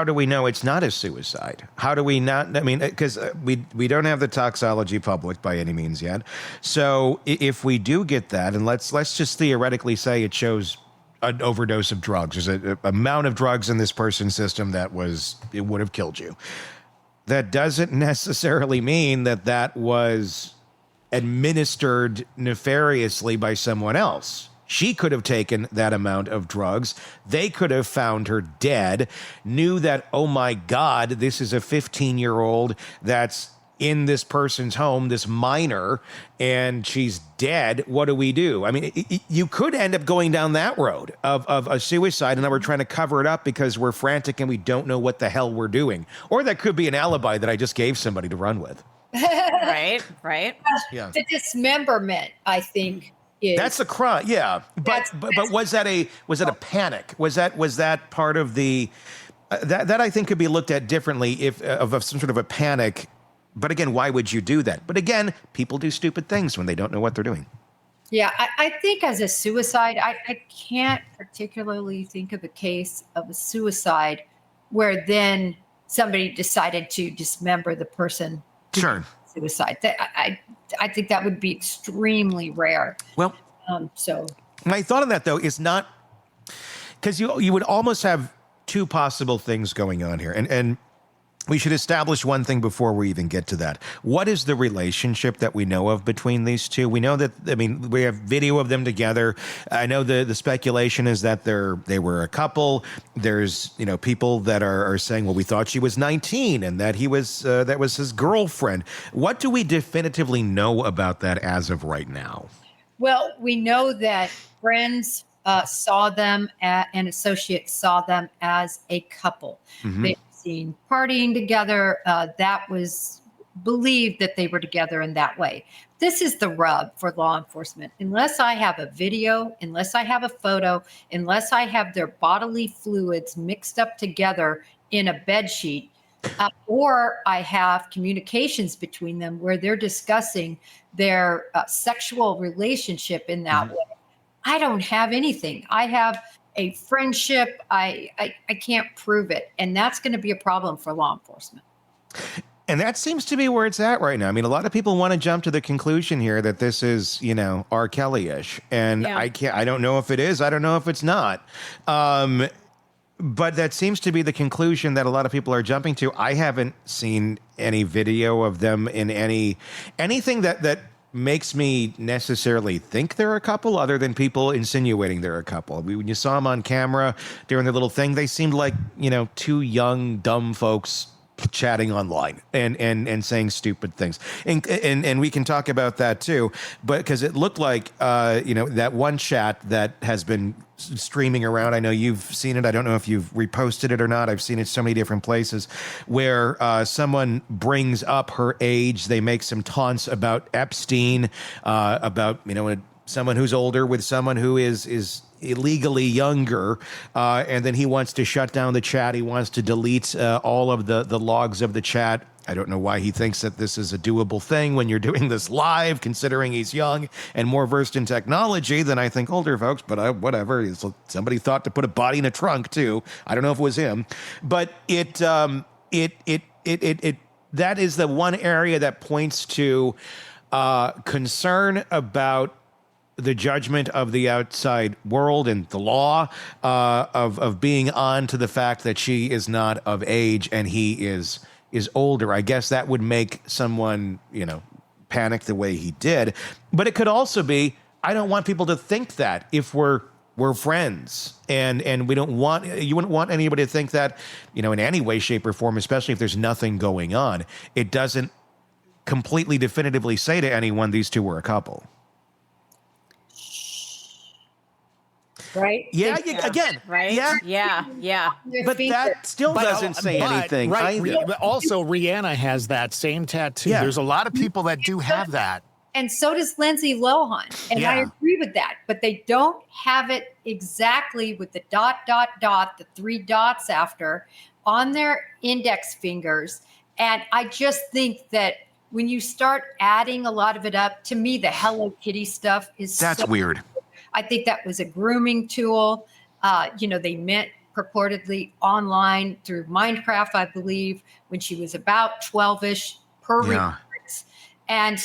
do we know it's not a suicide? How do we not? I mean, because we don't have the toxology public by any means yet. So if we do get that, and let's just theoretically say it shows an overdose of drugs. There's an amount of drugs in this person's system it would have killed you. That doesn't necessarily mean that was administered nefariously by someone else. She could have taken that amount of drugs. They could have found her dead, knew that, oh my God, this is a 15-year-old that's in this person's home, this minor, and she's dead. What do we do? I mean, you could end up going down that road of a suicide, and then we're trying to cover it up because we're frantic and we don't know what the hell we're doing. Or that could be an alibi that I just gave somebody to run with. Right. Yeah. The dismemberment, I think, that's a crime. Yeah. But was that a panic? Was that part of the that I think could be looked at differently if of some sort of a panic. But again, why would you do that? But again, people do stupid things when they don't know what they're doing. Yeah, I think as a suicide, I can't particularly think of a case of a suicide where then somebody decided to dismember the person who Sure. committed suicide. I think that would be extremely rare. Well, So my thought on that, though, is not because you would almost have two possible things going on here. And we should establish one thing before we even get to that. What is the relationship that we know of between these two? We know that, I mean, we have video of them together. I know the speculation is that they were a couple. There's, people that are saying, well, we thought she was 19 and that that was his girlfriend. What do we definitively know about that as of right now? well, we know that friends saw them and associates saw them as a couple. They were seen partying together. That was believed that they were together in that way. This is the rub for law enforcement. Unless I have a video, unless I have a photo, unless I have their bodily fluids mixed up together in a bed sheet, or I have communications between them where they're discussing their sexual relationship in that way, I don't have anything. I have a friendship. I can't prove it. And that's going to be a problem for law enforcement. And that seems to be where it's at right now. I mean, a lot of people want to jump to the conclusion here that this is, R. Kelly-ish. And Yeah. I don't know if it is. I don't know if it's not. But that seems to be the conclusion that a lot of people are jumping to. I haven't seen any video of them in anything that makes me necessarily think they're a couple, other than people insinuating they're a couple. When you saw them on camera during their little thing, they seemed like, two young, dumb folks chatting online and saying stupid things. And we can talk about that too, but because it looked like, that one chat that has been streaming around. I know you've seen it. I don't know if you've reposted it or not. I've seen it so many different places where someone brings up her age. They make some taunts about Epstein, about, someone who's older with someone who is illegally younger, and then he wants to shut down the chat. He wants to delete all of the logs of the chat. I don't know why he thinks that this is a doable thing when you're doing this live, considering he's young and more versed in technology than I think older folks, but whatever. Somebody thought to put a body in a trunk too. I don't know if it was him, but that is the one area that points to concern about the judgment of the outside world and the law, of being on to the fact that she is not of age and he is older. I guess that would make someone, panic the way he did. But it could also be, I don't want people to think that if we're friends, and you wouldn't want anybody to think that, in any way, shape, or form, especially if there's nothing going on. It doesn't completely definitively say to anyone these two were a couple. Right? Yeah, again. Right? Yeah. Yeah. But that still doesn't say anything. Right. either. Also, Rihanna has that same tattoo. Yeah. There's a lot of people that do have that. And so does Lindsay Lohan. And I agree with that. But they don't have it exactly with the ... the 3 dots after on their index fingers. And I just think that when you start adding a lot of it up, to me, the Hello Kitty stuff is That's weird. I think that was a grooming tool. They met purportedly online through Minecraft, I believe, when she was about 12-ish per reports. And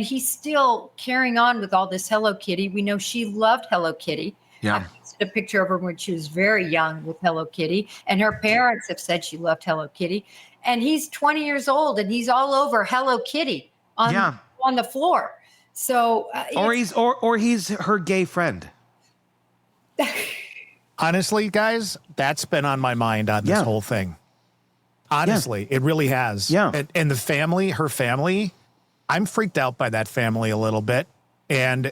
he's still carrying on with all this Hello Kitty. We know she loved Hello Kitty. Yeah. I posted a picture of her when she was very young with Hello Kitty. And her parents have said she loved Hello Kitty. And he's 20 years old and he's all over Hello Kitty on the floor. So, or he's her gay friend. Honestly, guys, that's been on my mind on this whole thing. Honestly, it really has. Yeah. And the family, her family, I'm freaked out by that family a little bit. And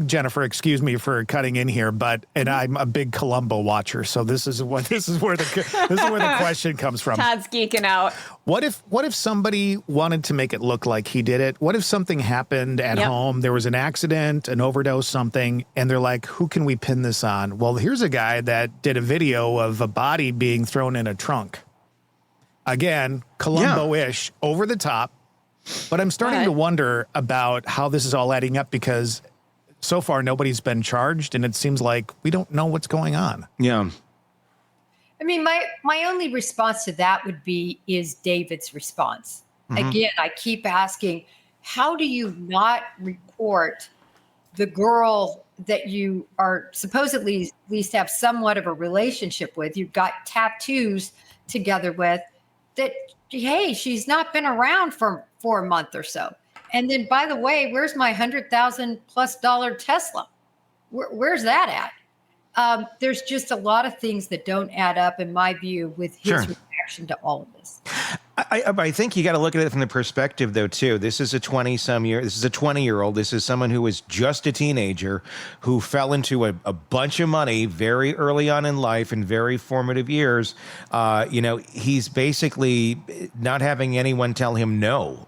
Jennifer, excuse me for cutting in here, and I'm a big Columbo watcher, so this is where the question comes from. Todd's geeking out. What if somebody wanted to make it look like he did it? What if something happened at home? There was an accident, an overdose, something, and they're like, who can we pin this on? Well, here's a guy that did a video of a body being thrown in a trunk. Again, Columbo-ish, over the top. But I'm starting to wonder about how this is all adding up, because so far nobody's been charged, and it seems like we don't know what's going on. Yeah. I mean, my only response to that would be is David's response. Again, I keep asking, how do you not report the girl that you are supposedly at least have somewhat of a relationship with, you've got tattoos together with, that, hey, she's not been around for a month or so. And then, by the way, where's my $100,000+ Tesla? Where's that at? There's just a lot of things that don't add up, in my view, with his reaction to all of this. I think you got to look at it from the perspective, though, too. This is a 20-year-old. This is someone who was just a teenager who fell into a bunch of money very early on in life in very formative years. He's basically not having anyone tell him no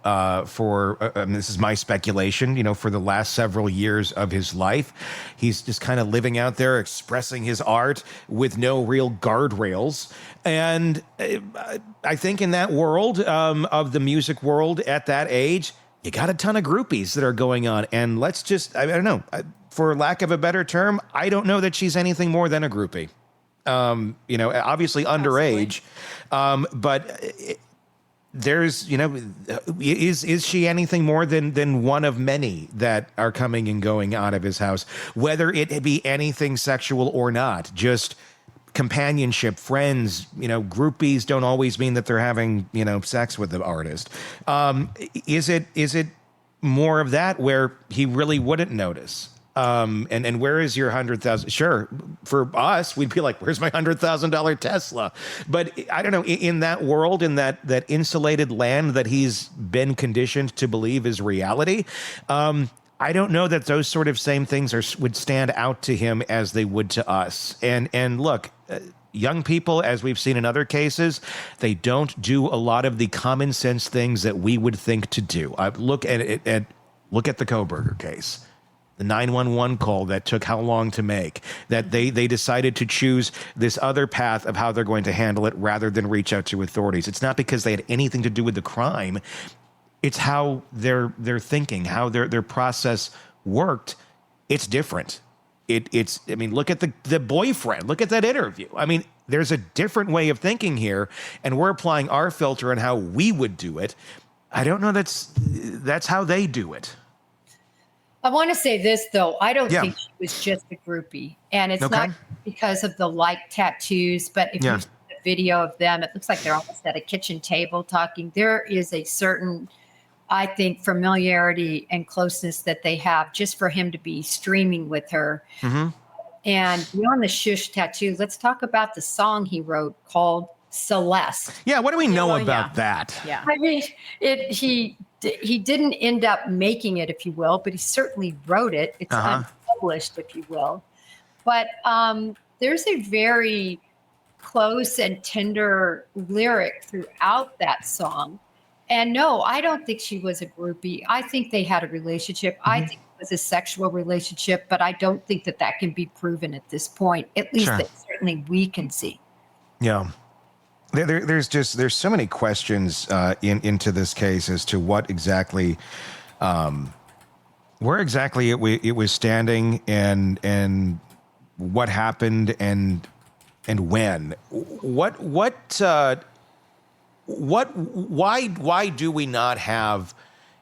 this is my speculation, for the last several years of his life. He's just kind of living out there, expressing his art with no real guardrails. And I think in that world of the music world at that age, you got a ton of groupies that are going on. And let's just, I don't know, for lack of a better term, I don't know that she's anything more than a groupie. Obviously underage, but there's, is she anything more than one of many that are coming and going out of his house, whether it be anything sexual or not, just companionship, friends, groupies don't always mean that they're having, sex with the artist. Is it more of that where he really wouldn't notice? And where is your 100,000? Sure. For us, we'd be like, where's my $100,000 Tesla? But I don't know, in that world, in that insulated land that he's been conditioned to believe is reality, I don't know that those sort of same things would stand out to him as they would to us. And look, young people, as we've seen in other cases, they don't do a lot of the common sense things that we would think to do. Look at the Kohberger case, the 911 call that took how long to make, that they decided to choose this other path of how they're going to handle it rather than reach out to authorities. It's not because they had anything to do with the crime. It's how they're thinking, how their process worked. It's different. Look at the boyfriend. Look at that interview. There's a different way of thinking here, and we're applying our filter on how we would do it. I don't know that's how they do it. I want to say this, though. I don't think she was just a groupie. And it's not because of the tattoos, but if you see the video of them, it looks like they're almost at a kitchen table talking. There is a certain, I think, familiarity and closeness that they have just for him to be streaming with her. Mm-hmm. And beyond the shush tattoo, let's talk about the song he wrote called Celeste. Yeah, what do we know about that? Yeah. He didn't end up making it, if you will, but he certainly wrote it. It's unpublished, if you will. But there's a very close and tender lyric throughout that song. And no, I don't think she was a groupie. I think they had a relationship. Mm-hmm. I think it was a sexual relationship, but I don't think that can be proven at this point, at least that certainly we can see. Yeah. There's so many questions into this case as to what exactly, where exactly it was standing and what happened and when. Why do we not have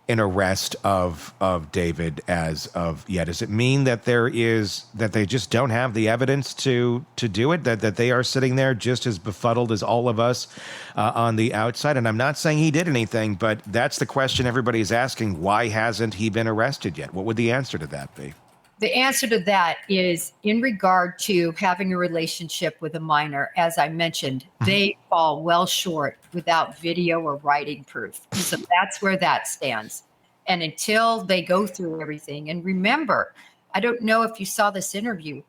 an arrest of David as of yet? Does it mean that they just don't have the evidence to do it, that they are sitting there just as befuddled as all of us on the outside? And I'm not saying he did anything, but that's the question everybody's asking. Why hasn't he been arrested yet? What would the answer to that be? The answer to that is in regard to having a relationship with a minor. As I mentioned, they fall well short without video or writing proof. So that's where that stands. And until they go through everything, and remember, I don't know if you saw this interview,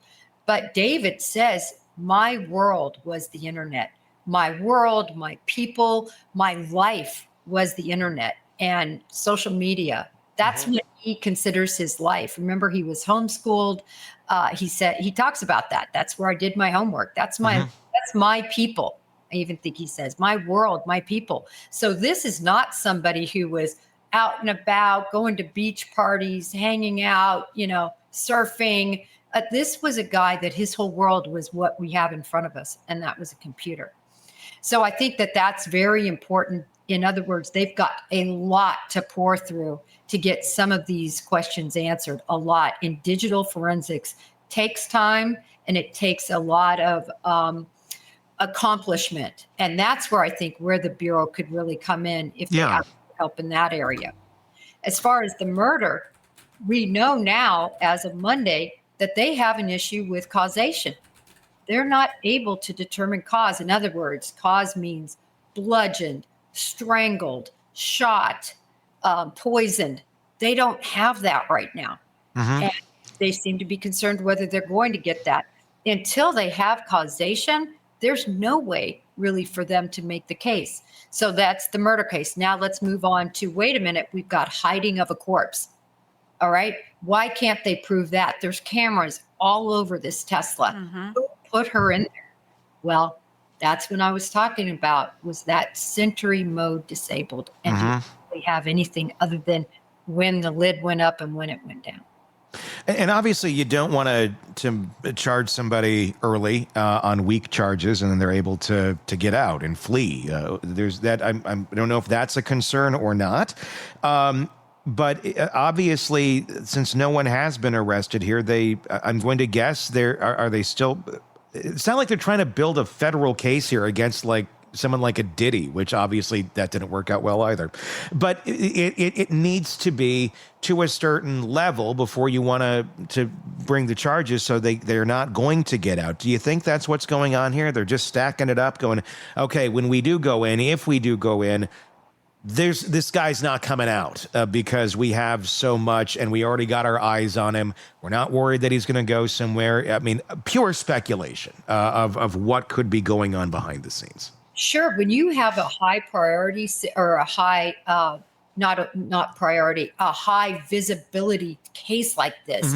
but David says, my world was the internet. My world, my people, my life was the internet and social media. That's what he considers his life. Remember, he was homeschooled. He talks about that. That's where I did my homework. That's my people. I even think he says, my world, my people. So this is not somebody who was out and about, going to beach parties, hanging out, surfing. This was a guy that his whole world was what we have in front of us, and that was a computer. So I think that that's very important. In other words, they've got a lot to pour through to get some of these questions answered. A lot in digital forensics takes time, and it takes a lot of accomplishment. And that's where I think where the Bureau could really come in if they have help in that area. As far as the murder, we know now as of Monday that they have an issue with causation. They're not able to determine cause. In other words, cause means bludgeoned, strangled, shot, poisoned. They don't have that right now. And they seem to be concerned whether they're going to get that. Until they have causation, there's no way really for them to make the case. So that's the murder case. Now let's move on to, wait a minute, we've got hiding of a corpse. All right. Why can't they prove that? There's cameras all over this Tesla. Who put her in there? Well, that's when I was talking about, was that Sentry mode disabled? And didn't really have anything other than when the lid went up and when it went down. And obviously, you don't want to charge somebody early on weak charges, and then they're able to get out and flee. There's that. I don't know if that's a concern or not. But obviously, since no one has been arrested here, I'm going to guess are they still? It's not like they're trying to build a federal case here against someone like a Diddy, which obviously that didn't work out well either. But it needs to be to a certain level before you want to bring the charges, so they're not going to get out. Do you think that's what's going on here? They're just stacking it up, going, okay, when we do go in, if we do go in, this guy's not coming out because we have so much and we already got our eyes on him. We're not worried that he's going to go somewhere. I mean, pure speculation of what could be going on behind the scenes. Sure. When you have a high priority or a high, not priority, a high visibility case like this,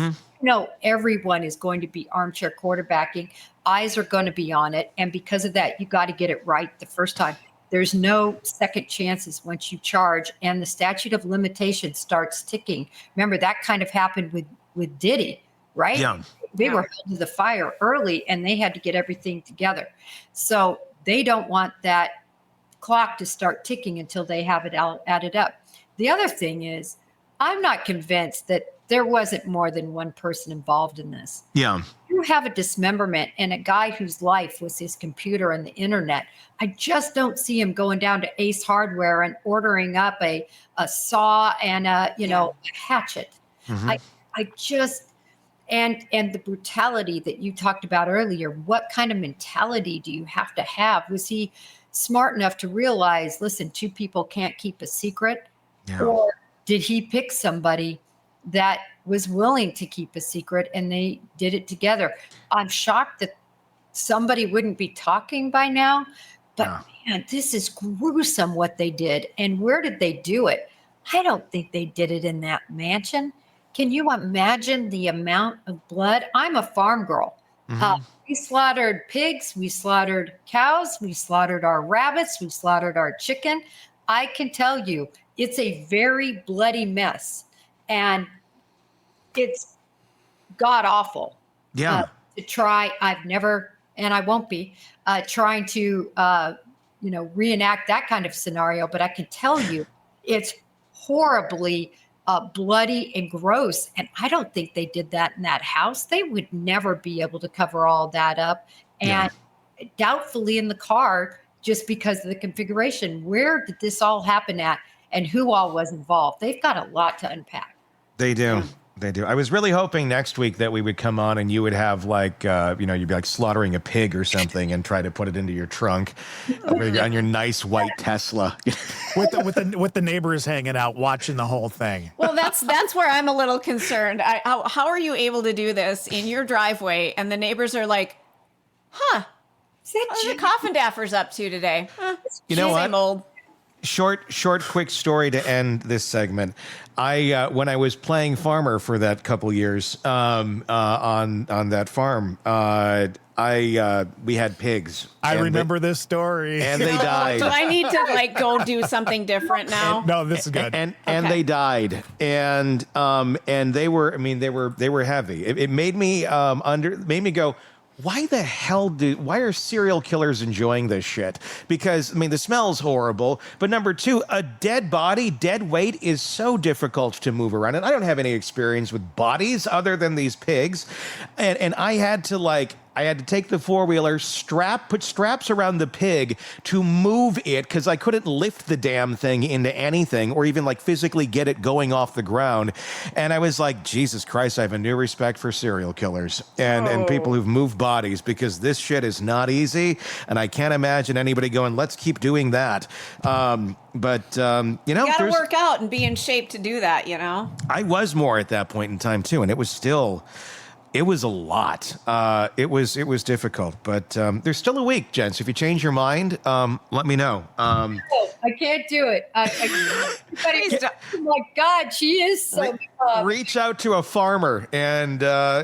everyone is going to be armchair quarterbacking. Eyes are going to be on it. And because of that, you got to get it right the first time. There's no second chances once you charge, and the statute of limitations starts ticking. Remember, that kind of happened with Diddy, right? Yeah. They were held to the fire early, and they had to get everything together. So they don't want that clock to start ticking until they have it all added up. The other thing is, I'm not convinced that there wasn't more than one person involved in this. Yeah. You have a dismemberment and a guy whose life was his computer and the internet. I just don't see him going down to Ace Hardware and ordering up a saw and a hatchet. I just and the brutality that you talked about earlier. What kind of mentality do you have to have? Was he smart enough to realize, listen, two people can't keep a secret? Yeah. Or did he pick somebody that was willing to keep a secret and they did it together? I'm shocked that somebody wouldn't be talking by now, but man, this is gruesome what they did. And where did they do it? I don't think they did it in that mansion. Can you imagine the amount of blood? I'm a farm girl. We slaughtered pigs, we slaughtered cows, we slaughtered our rabbits, we slaughtered our chicken. I can tell you, it's a very bloody mess. And it's god awful. Yeah. To try, I've never, and I won't be trying to, reenact that kind of scenario. But I can tell you, it's horribly bloody and gross. And I don't think they did that in that house. They would never be able to cover all that up. And doubtfully in the car, just because of the configuration. Where did this all happen at? And who all was involved? They've got a lot to unpack. They do. They do. I was really hoping next week that we would come on and you would have you'd be like slaughtering a pig or something and try to put it into your trunk on your nice white Tesla. with the neighbors hanging out watching the whole thing. Well, that's where I'm a little concerned. How are you able to do this in your driveway and the neighbors are like, what are the Coffindaffers up to today? You know what? Same old. Short, quick story to end this segment. When I was playing farmer for that couple years on that farm, I we had pigs. I And remember this story. and they died. Do I need to like go do something different now? No, this is good. And Okay. they died, and they were, I mean, they were heavy. It made me made me go, why the hell why are serial killers enjoying this shit? Because I mean, the smell's horrible, but number two, a dead body, dead weight is so difficult to move around, and I don't have any experience with bodies other than these pigs, and I had to take the four-wheeler, put straps around the pig to move it because I couldn't lift the damn thing into anything or even like physically get it going off the ground. And I was like, Jesus Christ, I have a new respect for serial killers and people who've moved bodies, because this shit is not easy. And I can't imagine anybody going, let's keep doing that. But you know, You gotta work out and be in shape to do that, you know? I was more at that point in time too, and it was still... It was a lot. It was difficult, but there's still a week, gents. If you change your mind, let me know. I can't do it. Everybody's, oh my God, she is so. Reach out to a farmer, and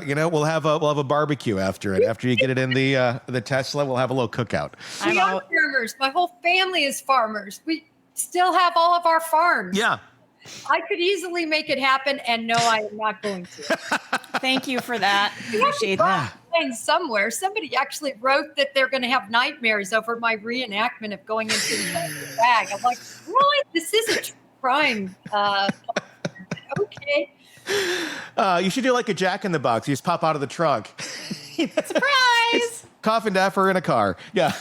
you know, we'll have a barbecue after it. After you get it in the Tesla, we'll have a little cookout. We are farmers. My whole family is farmers. We still have all of our farms. Yeah. I could easily make it happen, and no, I am not going to. Thank you for that. Appreciate that. Somewhere, somebody actually wrote that they're going to have nightmares over my reenactment of going into the bag. I'm like, really? This is a true crime. Okay. You should do like a Jack in the Box. You just pop out of the trunk. Surprise! Coffindaffer in a car. Yeah.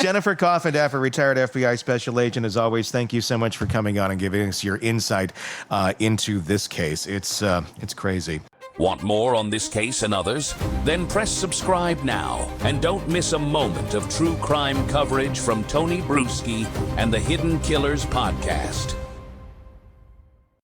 Jennifer Coffindaffer, retired FBI special agent. As always, thank you so much for coming on and giving us your insight into this case. It's crazy. Want more on this case and others? Then press subscribe now and don't miss a moment of true crime coverage from Tony Bruschi and the Hidden Killers podcast.